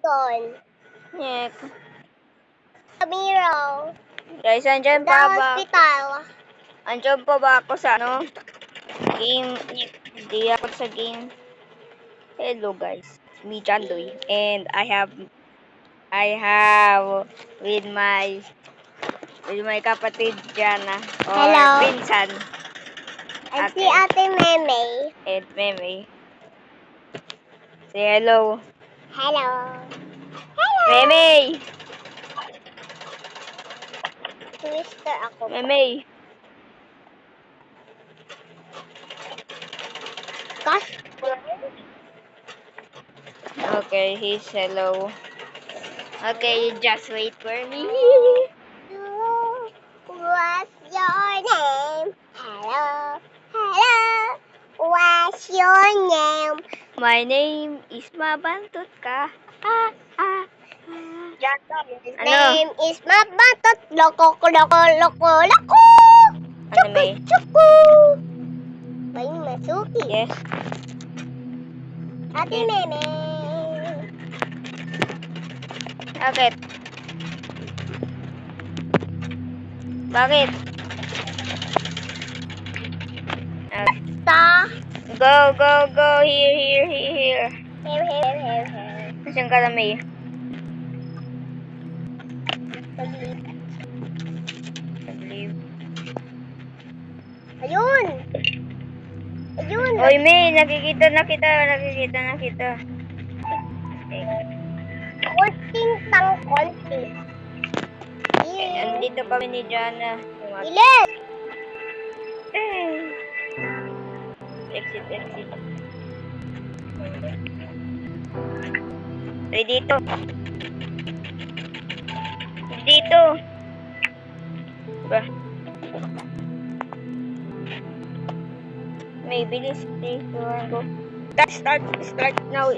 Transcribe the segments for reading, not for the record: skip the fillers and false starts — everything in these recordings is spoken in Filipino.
doon. Nyek. Miro. Guys, andyan The pa ba? hospital. Andyan pa ba ako sa ano? Game. Hindi ako sa game. Hello guys. Me Jandoy. And I have with my kapatid Jana. Or Hello. Pinsan. At si Ate Meme. And Meme. Say hello. Hello. Hello. Meme! Twister ako. Meme! Gosh. Okay, he's hello. Okay, just wait for me. What's your name? Hello. Hello. What's your name? My name is Mabantot ka. Ah, ah, ah. His Ano? name is Mabatot. Loko. Ano may? Chuku. Bay Masuki. Yes. Ate Meme. Bakit? Bakit? Ta. Go. Here. Here. Nasaan ka na may? Nag-leave. Ayun. Oy, May, nakikita na kita. Konting konti. Andito kami ni Jana. Ilis. Exit. Ay, dito. Ba? May bilis. 3, 2, 1, go. Start now.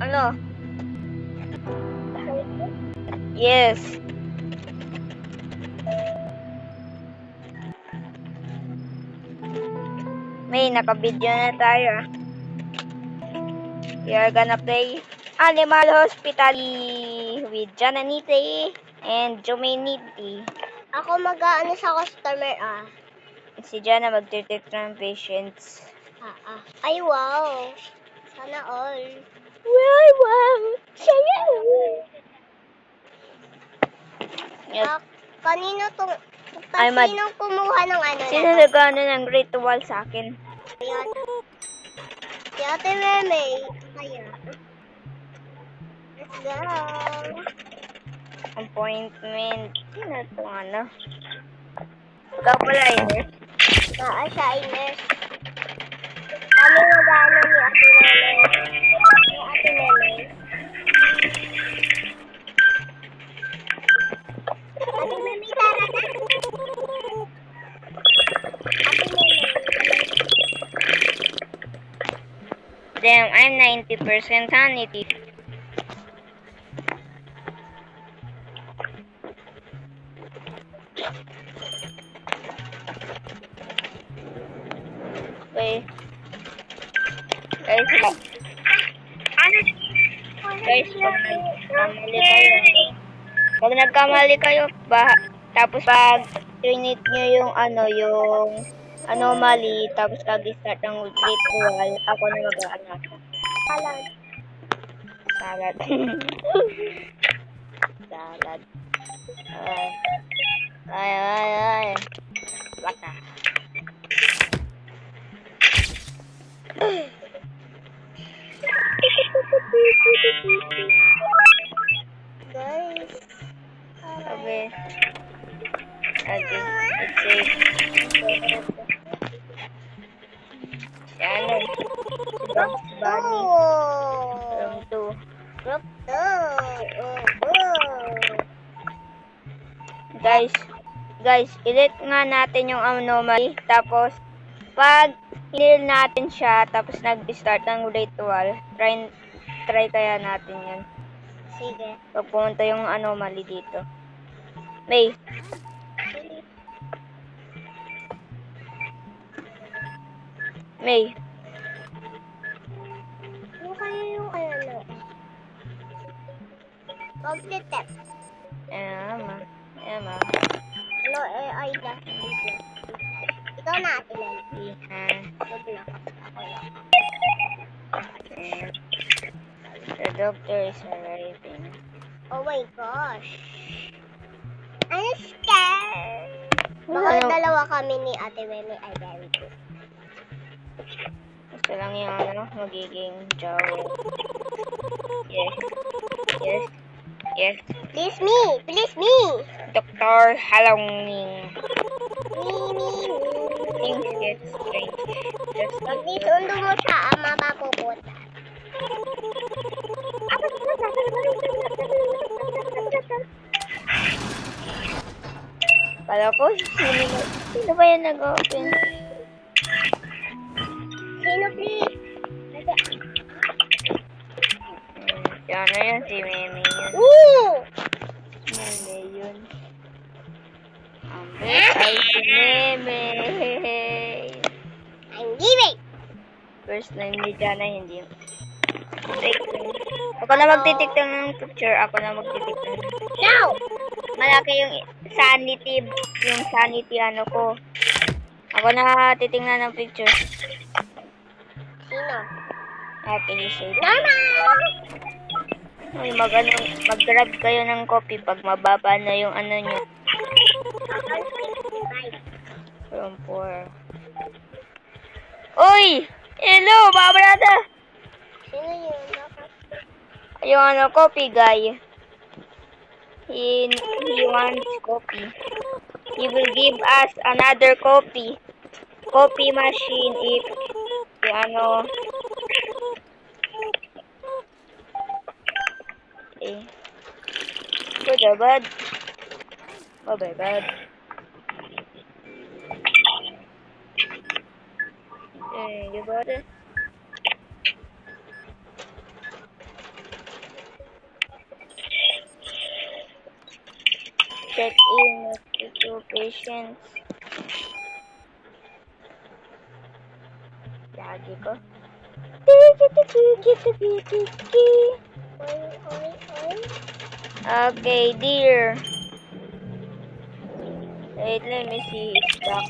Ano? Yes. May naka-video na tayo. We are gonna play Animal Hospital with Jananite and Jominiti. Ako mag-aano sa customer Si Jana mag-detect ng patients. Ay, wow. Sana all. Wow. Sana all. Yes. Kanino kumuha ng ano na? Sino nag-ano ng ritual sa akin? Si Ate Meme. Kaya. Let's go. Appointment. Sino itong ano? Ikaw pala, Ines. Siya ay nurse. Kami mag-ano ni Ate Meme. Ate Meme, tara na. Ate Meme. Damn, I'm 90% sanity. Okay. Guys, pag nagkamali kayo, tapos pag trinit nyo yung anomaly, tapos kag-start ng ritual, ako na mag-anak. Salad. Salad. Ay. Bata. Guys. Okay. It's safe. Yan. Bunny. Room 2. Guys, ilit nga natin yung anomaly. Tapos, pag hinil natin siya, tapos nag-start ng ritual, try kaya natin yan. Sige. Pag pumunta yung anomaly dito. May. Ano kaya yung ano Complete step. Emma. Emma. Ano, ay, last. Ikaw na, Ate Lel. Ihan. Huwag na. Ako na. And the doctor is arriving. Oh my gosh. I'm scared. Baka Ano? dalawa kami ni Ate Meme ay very good. Gusto lang yung magiging jowl. Yes. Yes. Yes. Please me! Please me! Dr. Halongning. Me. Things get strange. Just Pag nisundo mo siya, mapapuputa. Kala ko, sino ba yan nag-open? Sino please? Si ano yun? Si Meme yun. Ooh! Meme yun. Ang best ay si Meme. I'm leaving! First na hindi dyan na hindi. Ako na magtitiktan ng picture. Ako na magtitiktan. No! Malaki yung sanity ano ko. Ako na titingnan ng picture. Sino? Okay, safe. Normal! Uy, mag-grab kayo ng coffee pag mababa na yung ano nyo. From 4. Uy! Hello, mga brada! Sino yun? Yung ano, coffee guy. He wants coffee. He will give us another coffee. Coffee machine if yung ano. Eh. Good or bad? Bad. Good bad. Check in with patients. Lagi ko. Okay, dear. Wait, let me see his back.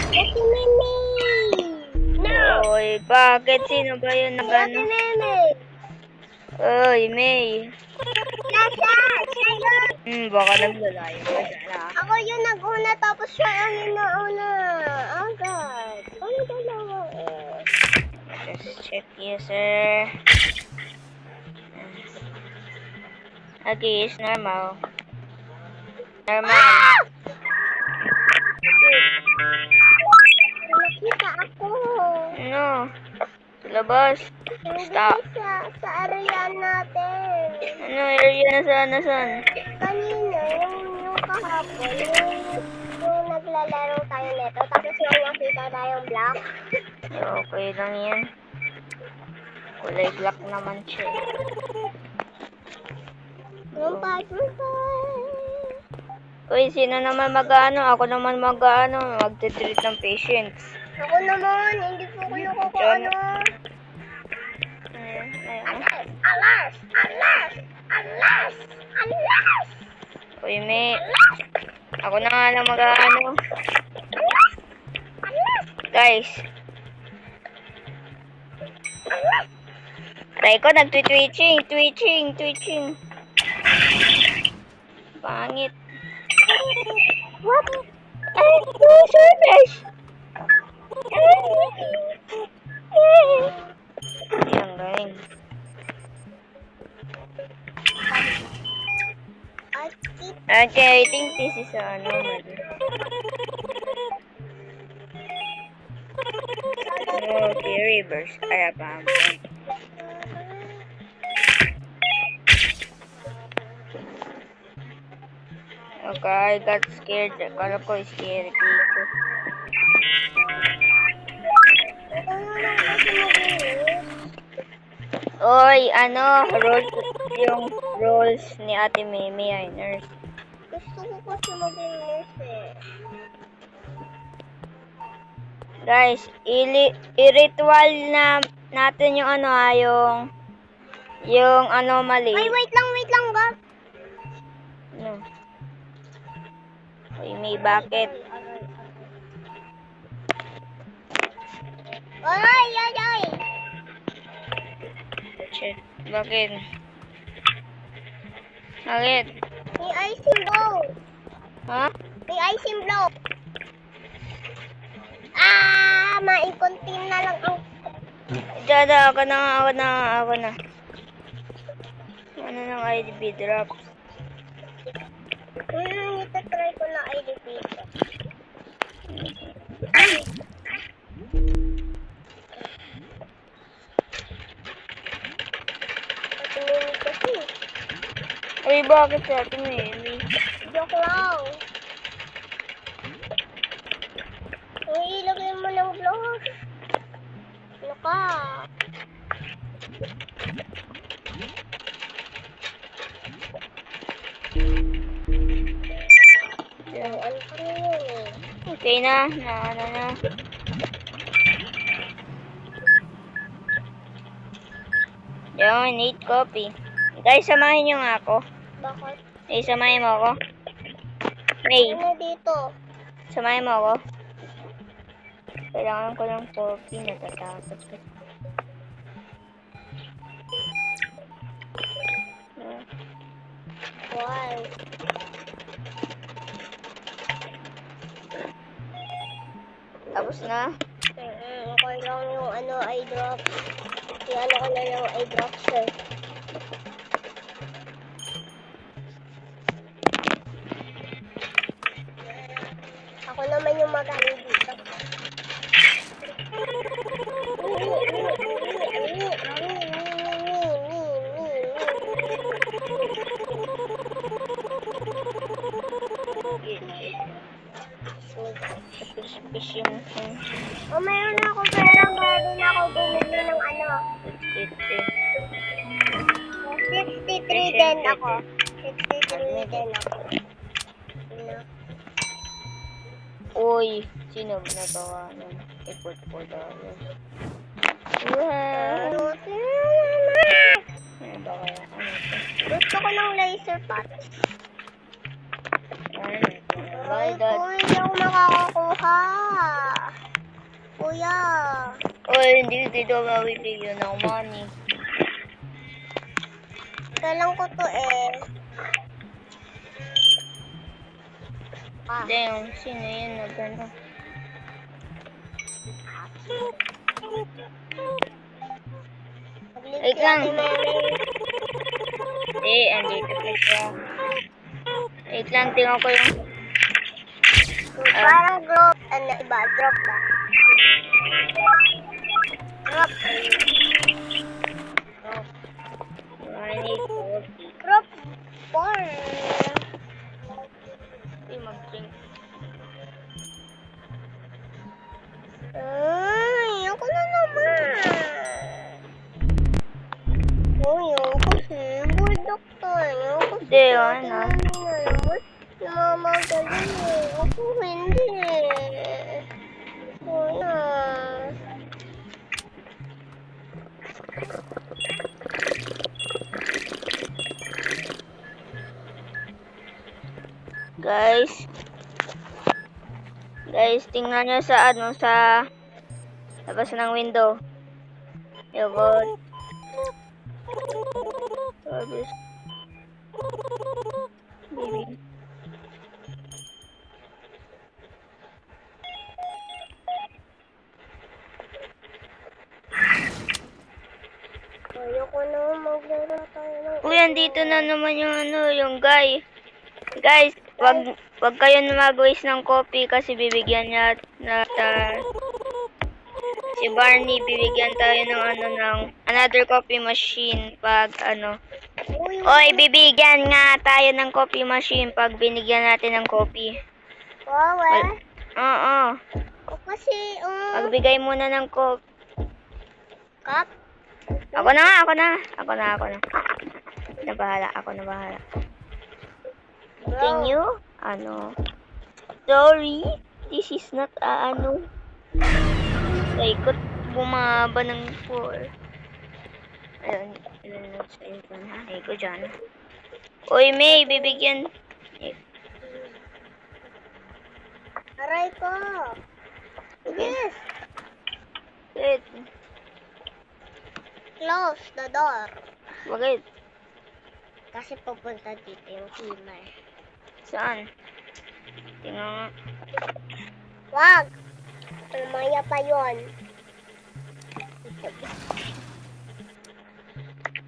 Ate Meme! No! Oy, bakit? Sino ba yun na Ate gano'n? Meme! Oy, May. Nasaan? Baka naglalayo ka dyan, ha? Ako yung nag-una tapos siya ang inauna. Agad. Ano dalawa eh? Just check here, sir. Okay, it's normal. Normal. Ah! Nakita ako. Ano? Sa labas. Hindi Stop. sa area natin. Ano area na saan? Kanina, yung kahapon, yung naglalaro tayo nito, tapos yung nakita tayong black. Okay lang yan. Kulay black naman siya. Yung partner pa. Uy, sino naman mag-ano? Ako naman mag-ano, magte-treat ng patients. Ako naman, hindi po ko ano. Alas! Uy, May. Ako na nga lang mag-ano. Guys. Aray ko, nag-twitching. Pangit. What? Ay, service! Ang galing. Okay, I think this is normal. Okay, reverse. Kaya pa. Okay, I got scared. Akala ko scary dito. Oy, yung roles ni Ate Mimi ay nurse. Gusto ko kasi maging nurse eh. Guys, i-ritual na natin yung anomaly. Ay, wait lang, God. Uy, May, bakit? Ay, ay, ay! Shit, bakit? Bakit? May icing blow! Ha? May icing blow! Ah! Maikontin na lang ang... Dada, ako na. Ano ng IDB drops? Itatry ko na IDP. Patingin kasi. Uy, bakit sa atin May? Joke lang. Ay, ilagay mo ng gloss. Ano ka? Ay, ano ka na yun eh? Okay na, ano na. Yun, need coffee. Guys, samahin nyo nga ako. Bakit? May, samahin mo ako. May, Ano dito? samahin mo ako. Kailangan ko ng coffee, natatakot ko. Why? Tapos na. Okay lang yung ano, eye drop. Yan ako na yung eye drop, sir. Ako naman yung magaling dito. Fishing. Oh, mayroon na ako pera. Bago na ako bumili ng ano. 63 din ako. 63 din ako. Ano? Uy, sino nagawa nun? Ipot po dollars. Wow! Ano? Ano ba kaya? Ano ito? Gusto ko ng laser patch. Ano ito? Ay, Why that? kuya, hindi ako makakakuha. Kuya. Uy, hindi dito mabibigyan ng money. Kailan ko to eh. Damn, sino yun? Nagano? Wait lang. Andito pa siya. Wait lang, tingnan ko yung... Parang drop. Ano iba? Drop ba? Drop. Money coffee. Drop. Porn. Uy, mag-drink. Ay, ako na naman. Uy, yung kasi. Boy, doktor. Yung kasi. Hindi, ano? Namamagaling eh. Ako hindi eh. Kuya. Guys, tingnan nyo sa ano, sa labas ng window. Yogurt. Service. Baby. Ayoko na maglaro tayo ng... Uy, andito na naman yung ano, yung guy. Guys, wag kayo na mag-waste ng coffee kasi bibigyan niya si Barney, bibigyan tayo ng ano, ng another coffee machine pag ano. Uy, Oy, bibigyan nga tayo ng coffee machine pag binigyan natin ng coffee. wow, eh. Oo. O kasi, Magbigay muna ng coffee. cup. Ako na. Ako na bahala. Can you? Ano? Sorry, this is not ano. Ikot bumaba ng 4. Ayun na sa icon ha. Iko dyan. Uy, May, bibigyan. Aray ko. Yes. Wait. Close the door. Bakit? Kasi pupunta dito yung killer. Saan? Tingnan nga. Wag! Mamaya pa yun.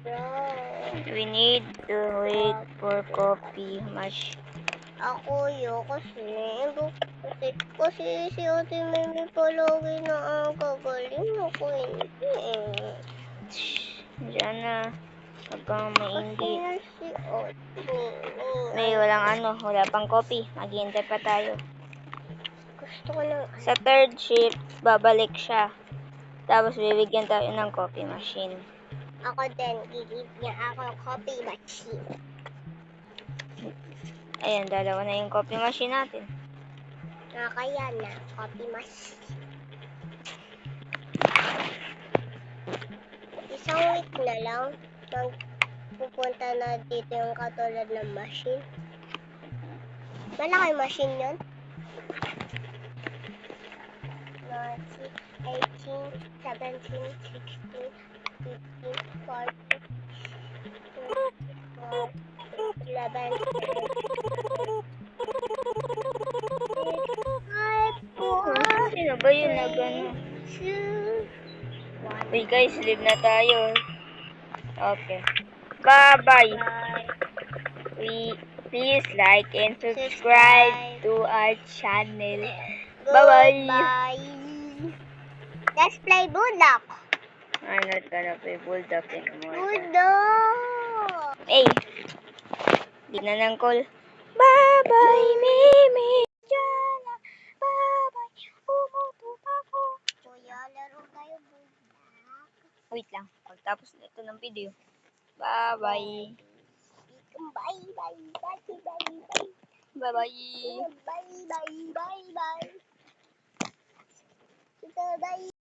Bro. We need to wait for coffee machine. Ako yun kasi si Ate Mimi palagi na ang gagaling ako hindi eh. Diyan na. Huwag kang Kasi mainggi. na si Ate Mimi. May wala pang coffee. Maghihintay pa tayo. Gusto ko ng Sa third shift, babalik siya. Tapos bibigyan tayo ng coffee machine. ako din, gigib niya ako ng coffee machine. Ayan, dalawa na yung coffee machine natin. Kaya na, coffee machine. Isang week na lang, pupunta na dito yung katulad ng machine. Malaki machine yun? 18, 17, 16, 15, 14, 11, 5, Sino ba yun na gano'n? 2, Uy guys, leave na tayo. Okay. Bye-bye. Please like and subscribe to our channel. Bye-bye. Goodbye. Let's play Bulldog. I'm not gonna play Bulldog anymore. Bulldog. Hey! Di na ng call. Bye-bye, Mimi. Diyan na. Bye-bye. Umutot ako. Kuya, laro tayo Bulldog. Wait lang. Pagtapos na ito ng video. Bye-bye. Bye, bye, bye, bye, bye. Bye-bye. Bye, bye, bye, bye. Bye.